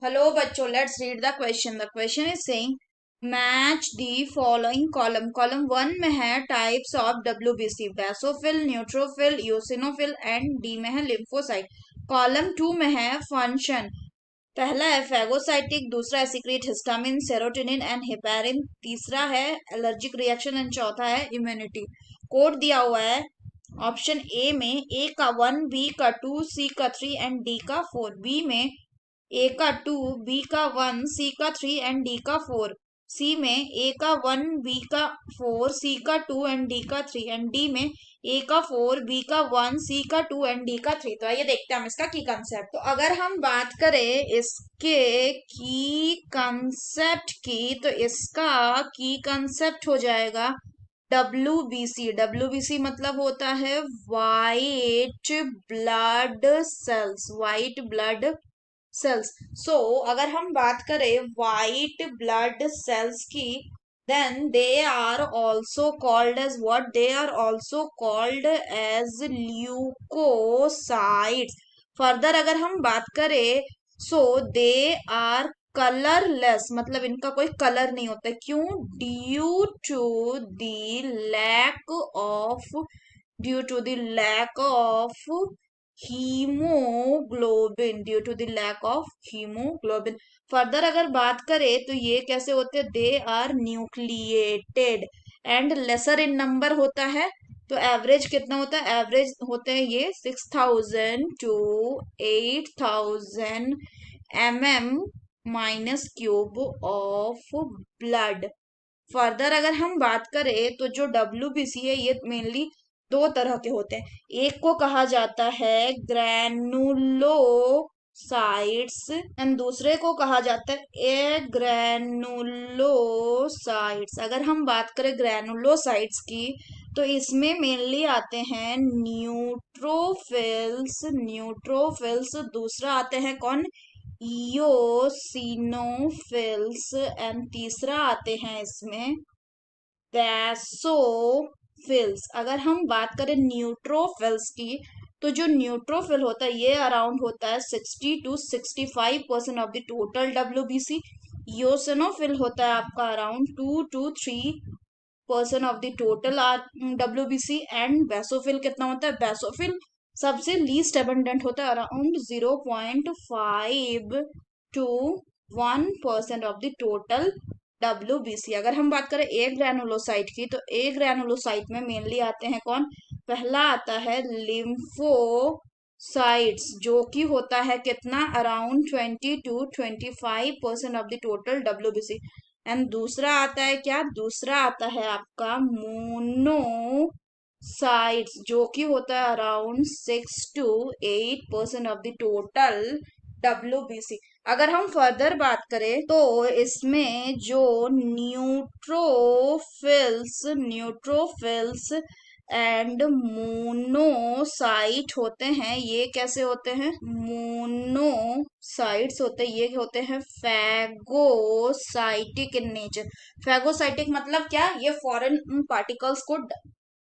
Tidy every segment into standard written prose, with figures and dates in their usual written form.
Hello बच्चों, let's read the question. The question is saying match the following column. Column 1 में है types of WBC, basophil, neutrophil, eosinophil and D में है lymphocyte. Column 2 में है function. पहला है phagocytic, दूसरा है secrete histamine, serotonin and heparin, तीसरा है allergic reaction and चौथा है immunity. कोड दिया हुआ है ऑप्शन ए में ए का 1, बी का 2, सी का 3 एंड डी का 4. बी में ए का 2, बी का 1, सी का 3 एंड डी का 4. सी में ए का 1, बी का 4, सी का 2 एंड डी का 3 एंड डी में ए का 4, बी का 1, सी का 2 एंड डी का 3. तो आइए देखते हैं हम इसका की कंसेप्ट. तो अगर हम बात करें इसके की कंसेप्ट की तो इसका की कंसेप्ट हो जाएगा WBC. WBC मतलब होता है white blood cells. White blood cells. So अगर हम बात करें वाइट ब्लड सेल्स की then they are also called as what? They are also called as leucocytes. Further अगर हम बात करें सो दे आर कलरलेस, मतलब इनका कोई कलर नहीं होता. क्यों? Due to the lack of due to the lack of haemoglobin. Due to the lack of haemoglobin. Further अगर बात करें तो ये कैसे होते हैं? They are nucleated and lesser in number होता है. तो एवरेज कितना होता है? एवरेज होते हैं ये 6000 to 8000 mm minus cube of blood. Further अगर हम बात करें तो जो WBC है ये मेनली दो तरह के होते हैं. एक को कहा जाता है ग्रैनुलोसाइट्स एंड दूसरे को कहा जाता है एग्रैनुलोसाइट्स. अगर हम बात करें ग्रैनुलोसाइट्स की तो इसमें मेनली आते हैं न्यूट्रोफिल्स. न्यूट्रोफिल्स. दूसरा आते हैं कौन? इयोसिनोफिल्स. एंड तीसरा आते हैं इसमें बैसोफिल्स. अगर हम बात करें न्यूट्रोफिल्स की तो जो न्यूट्रोफिल होता है ये अराउंड होता है 60 to 65% of the total WBC. Eosinophil होता है आपका around 2 to 3% of the total WBC. And basophil कितना होता है? बैसोफिल सबसे लीस्ट एबंडेंट होता है around 0.5 to 1% of the total WBC. अगर हम बात करें ए ग्रैनुलोसाइट की तो ए ग्रैनुलोसाइट में मेनली आते हैं कौन? पहला आता है लिम्फोसाइट्स जो कि होता है कितना? Around 20 to 25% of the total WBC. And दूसरा आता है क्या? दूसरा आता है आपका मोनोसाइट्स जो कि होता है around 6 to 8% of the total WBC. अगर हम फर्दर बात करें तो इसमें जो न्यूट्रोफिल्स एंड मोनोसाइट होते हैं ये कैसे होते हैं? मोनोसाइट्स होते हैं ये होते हैं फैगोसाइटिक इन नेचर. फैगोसाइटिक मतलब क्या? ये फॉरेन पार्टिकल्स को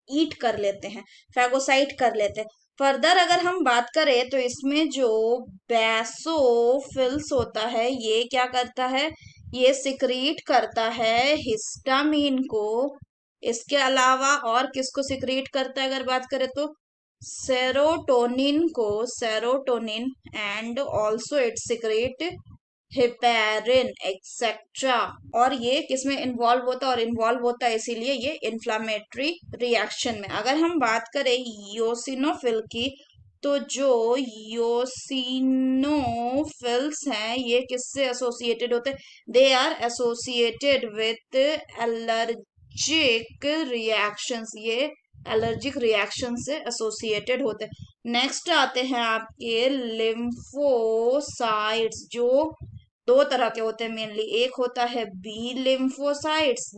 ईट कर लेते हैं, फैगोसाइट कर लेते हैं. फर्दर अगर हम बात करें तो इसमें जो बैसोफिल्स होता है ये क्या करता है? ये सिक्रीट करता है हिस्टामीन को. इसके अलावा और किसको सिक्रीट करता है? अगर बात करें तो सेरोटोनिन को. Serotonin and also it secrete heparin etcetera. और ये किसमें इन्वॉल्व होता है? और इन्वॉल्व होता है इसीलिए ये इन्फ्लामेटरी रिएक्शन में. अगर हम बात करें योसिनोफिल की तो जो योसिनोफिल्स हैं ये किससे एसोसिएटेड होते हैं? They are associated with allergic reactions. ये एलर्जिक रिएक्शन से एसोसिएटेड होते हैं. नेक्स्ट आते हैं आपके लिम्फोसाइट्स जो दो तरह के होते हैं मेनली. एक होता है बी लिम्फोसाइट्स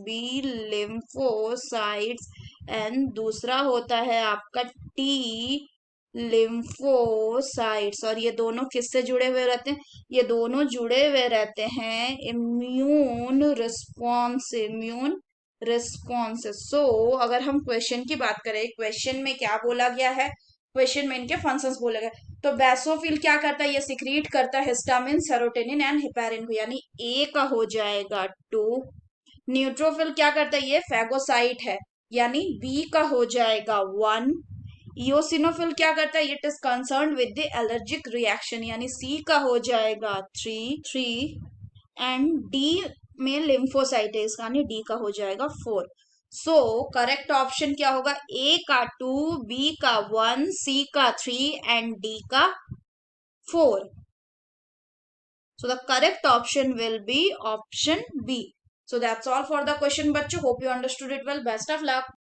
एंड दूसरा होता है आपका टी लिम्फोसाइट्स. और ये दोनों किससे जुड़े हुए रहते हैं? ये दोनों जुड़े हुए रहते हैं immune response. Immune response. So अगर हम क्वेश्चन की बात करें, क्वेश्चन में क्या बोला गया है? क्वेश्चन में इनके फंक्शंस बोले गए। तो बेसोफिल क्या करता है, ये सिक्रीट करता है हिस्टामिन, सेरोटोनिन एंड हेपेरिन को, यानी ए का हो जाएगा 2। न्यूट्रोफिल क्या करता है, ये फैगोसाइट है, यानी बी का हो जाएगा 1। इयोसिनोफिल क्या करता है, it is concern with the allergic reaction, यानी सी का हो जाएगा 3। एंड डी में लिम्फोसाइट यानी डी का हो जाएगा 4। सो करेक्ट ऑप्शन क्या होगा, ए का 2, बी का 1, सी का 3 एंड डी का 4। So the correct option will be option B. So that's all for the question, बच्चों. Hope you understood it well. Best of luck.